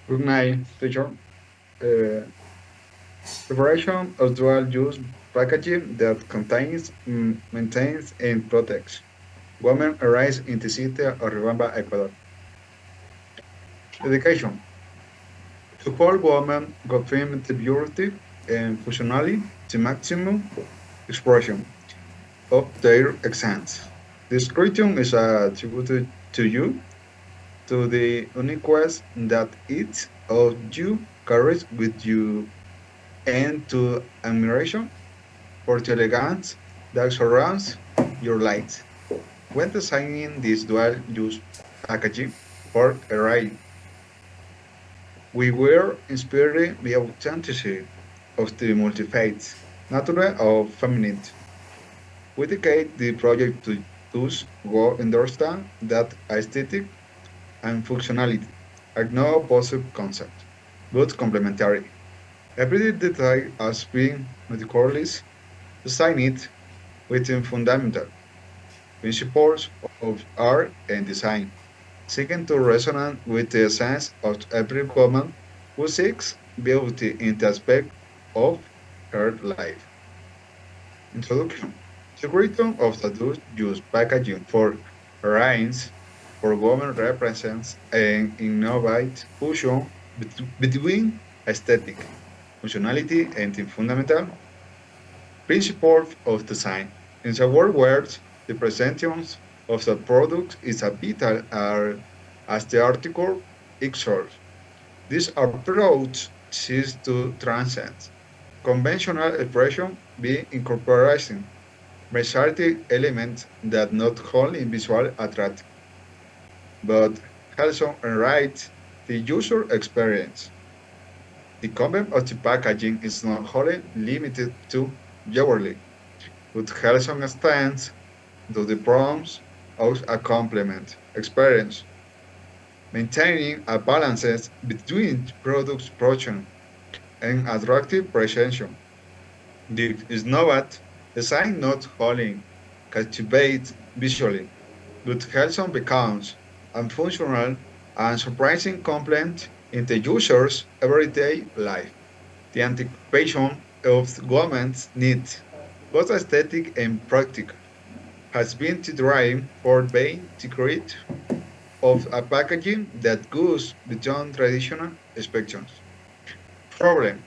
Good night, teacher. Uh, Preparation of dual-use packaging that contains, maintains, and protects. Women arise in the city of Riobamba, Ecuador. Education. Support women confirm the beauty and functionality to maximum expression of their essence. This curriculum is attributed to you, to the uniqueness that each of you carries with you, and to admiration for the elegance that surrounds your light. When designing this dual-use packaging for a ride, we were inspired by the authenticity of the multi-faiths, natural or feminine. We dedicate the project to those who understand that aesthetic and functionality are no opposite concepts, but complementary. Every detail has been meticulously designed within fundamental principles of art and design, seeking to resonate with the essence of every woman who seeks beauty in the aspect of her life. Introduction. The creation of the dual-use packaging for rings for women represents an innovative fusion between aesthetic, functionality, and the fundamental principles of design. In other words, the presentation of the product is a vital as the article itself. This approach seeks to transcend conventional expression by incorporating versatility elements that not only visual attract, but also enrich the user experience. The content of the packaging is not wholly limited to jewelry, but also extends to the prompts of a complement experience, maintaining a balance between product production and attractive presentation. The innovative design not only captivates visually, but also becomes a functional and surprising complement in the user's everyday life. The anticipation of women's needs, both aesthetic and practical, has been the drive for being the create of a packaging that goes beyond traditional expectations. Problem.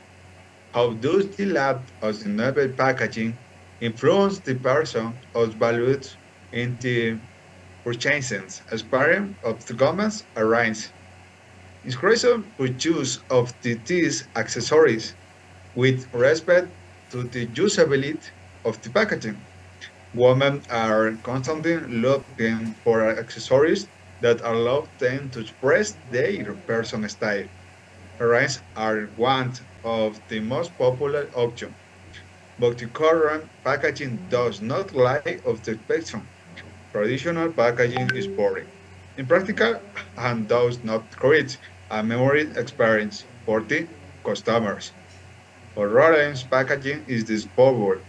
How does the lab of the novel packaging influence the person of values in the purchases as part of the government's arrange? Increasing purchase of these accessories with respect to the usability of the packaging. Women are constantly looking for accessories that allow them to express their person style. Rings are one of the most popular options, but the current packaging does not lie of the spectrum. Traditional packaging is boring, impractical, and does not create a memory experience for the customers. But Rodent's packaging is disposable,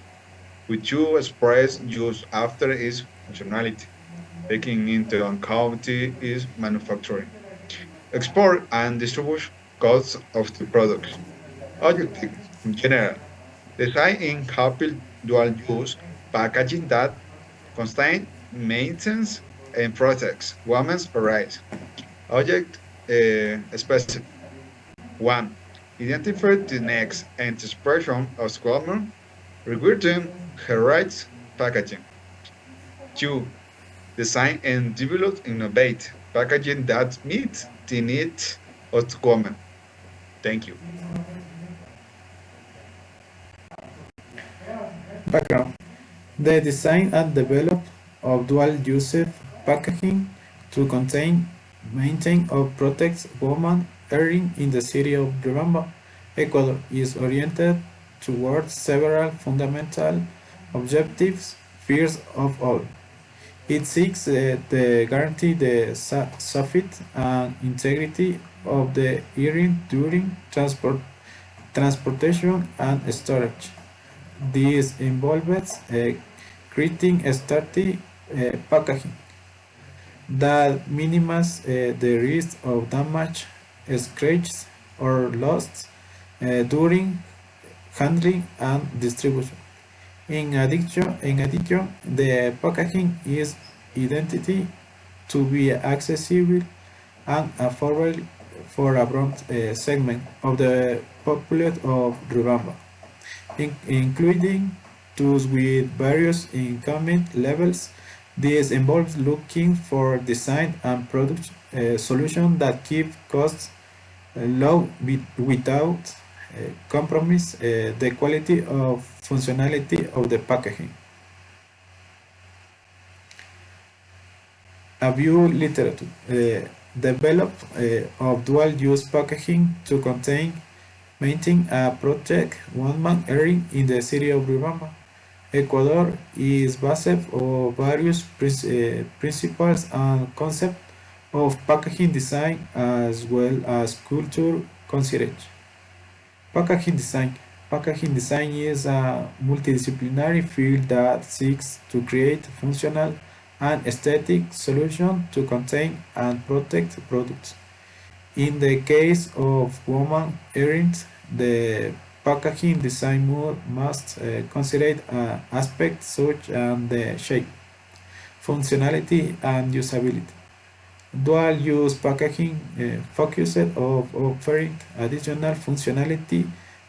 which you express use after its functionality, taking into account its manufacturing, export, and distribution costs of the products. Objective, in general, design in happy dual-use packaging that contain maintains and protects women's rights. Object specific. One, identify the next and expression of women regarding her rights packaging. Two, design and develop innovate packaging that meets the needs of women. Thank you. Background. The design and develop of dual-use packaging to contain, maintain, or protect women erring in the city of Riobamba, Ecuador, is oriented towards several fundamental objectives. First of all, it seeks to guarantee the safety and integrity of the hearing during transportation and storage. This involves creating a sturdy packaging that minimizes the risk of damage scratches, or lost during handling and distribution. In addition, the packaging is identity to be accessible and affordable for a broad segment of the population of Rubamba, including those with various income levels. This involves looking for design and product solutions that keep costs low without compromise the quality of functionality of the packaging. A view literature developed of dual-use packaging to maintain a project one-man area in the city of Riobamba, Ecuador is based on various principles and concepts of packaging design as well as culture consideration. Packaging design. Packaging design is a multidisciplinary field that seeks to create functional and aesthetic solutions to contain and protect products. In the case of woman earrings, the packaging design must consider aspects such as the shape, functionality, and usability. Dual-use packaging focuses on offering additional functionality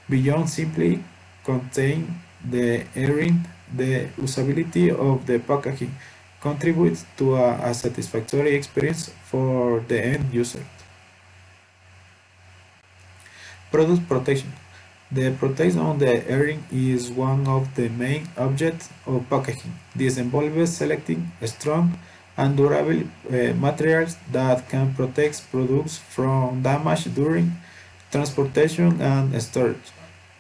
beyond simply containing the earring. The usability of the packaging contributes to a satisfactory experience for the end user. Product protection. The protection of the earring is one of the main objects of packaging. This involves selecting strong and durable materials that can protect products from damage during transportation and storage.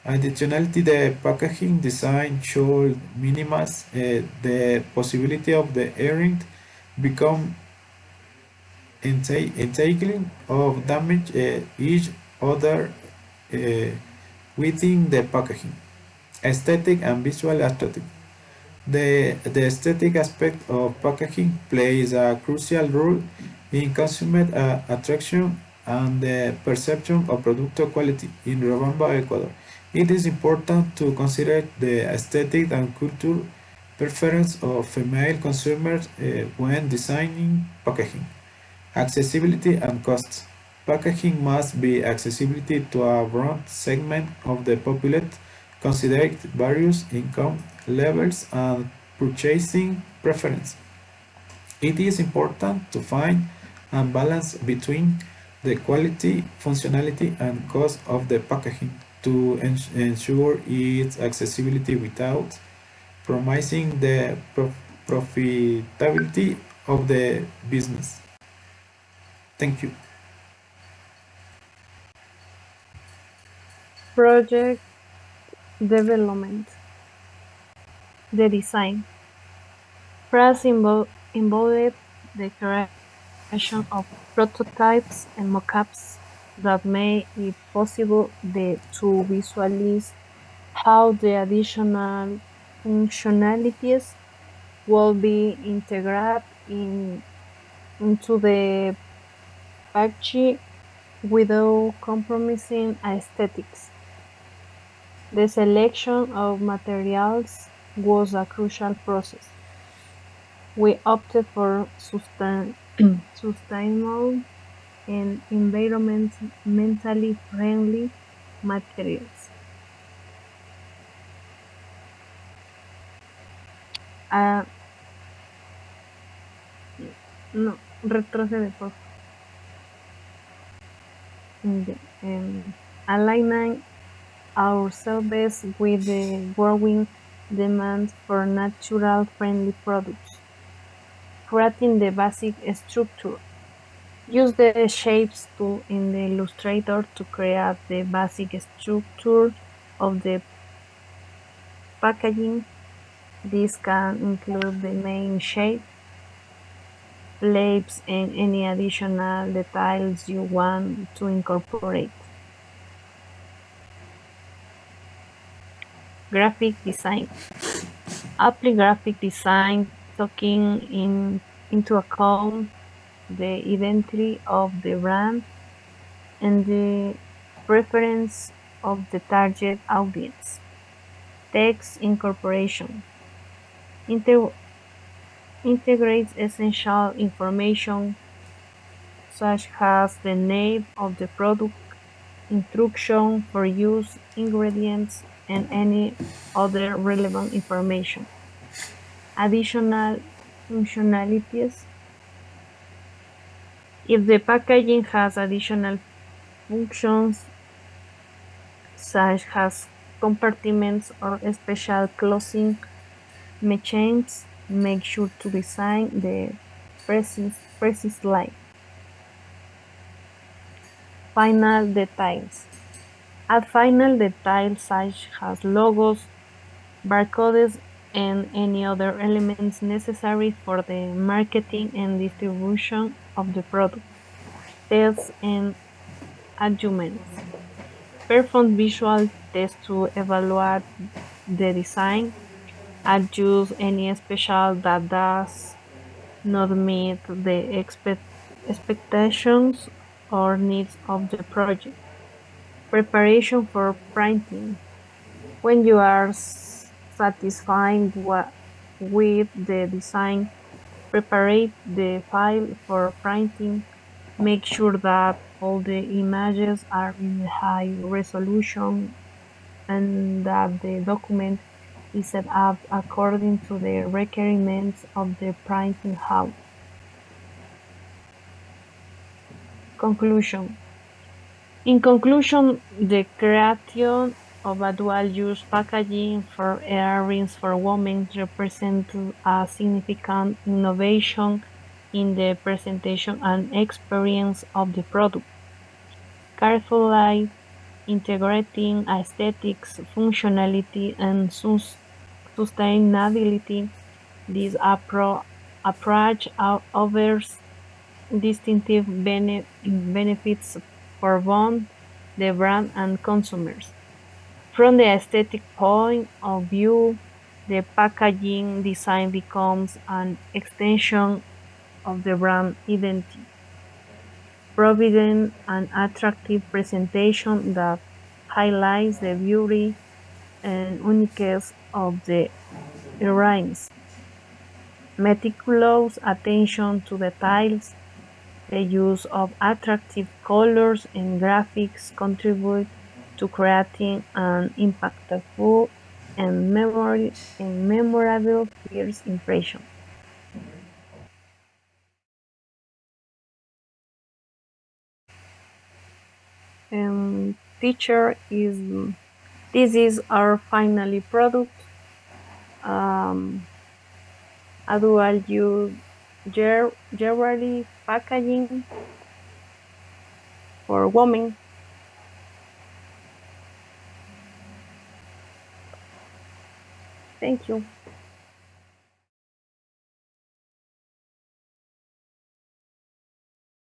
Additionally, the packaging design should minimize the possibility of the earring become entangled or damage each other within the packaging. Aesthetic and visual aesthetic. The aesthetic aspect of packaging plays a crucial role in consumer attraction and the perception of product quality in Riobamba, Ecuador. It is important to consider the aesthetic and cultural preference of female consumers when designing packaging. Accessibility and costs. Packaging must be accessible to a broad segment of the population, considering various income levels and purchasing preferences. It is important to find a balance between the quality, functionality, and cost of the packaging to ensure its accessibility without promising the profitability of the business. Thank you. Project development. The design. First involved the creation of prototypes and mockups that made it possible to visualize how the additional functionalities will be integrated into the packaging without compromising aesthetics. The selection of materials was a crucial process. We opted for sustainable and environmentally friendly materials. Uh, no, retrocede, por favor. Aligning ourselves with the growing demand for natural friendly products. Creating the basic structure. Use the shapes tool in the Illustrator to create the basic structure of the packaging. This can include the main shape, labels, and any additional details you want to incorporate. Graphic design. Apply graphic design taking into account the identity of the brand and the preference of the target audience. Text incorporation integrates essential information such as the name of the product, instruction for use, ingredients, and any other relevant information. Additional functionalities. If the packaging has additional functions such as compartments or special closing mechanisms, make sure to design the precise line. Final details. Add final details such as logos, barcodes, and any other elements necessary for the marketing and distribution of the product. Tests and adjustments. Perform visual tests to evaluate the design. Adjust any special that does not meet the expectations or needs of the project. Preparation for printing. When you are satisfied with the design, prepare the file for printing. Make sure that all the images are in high resolution and that the document is set up according to the requirements of the printing house. Conclusion. In conclusion, the creation of a dual-use packaging for earrings for women represents a significant innovation in the presentation and experience of the product. Carefully integrating aesthetics, functionality, and sustainability, this approach offers distinctive benefits for both the brand and consumers. From the aesthetic point of view, the packaging design becomes an extension of the brand identity, providing an attractive presentation that highlights the beauty and uniqueness of the earrings. Meticulous attention to details, the use of attractive colors and graphics contribute to creating an impactful and memorable first impression. Teacher is this is our finally product. A dual use jewelry packaging for women. Thank you.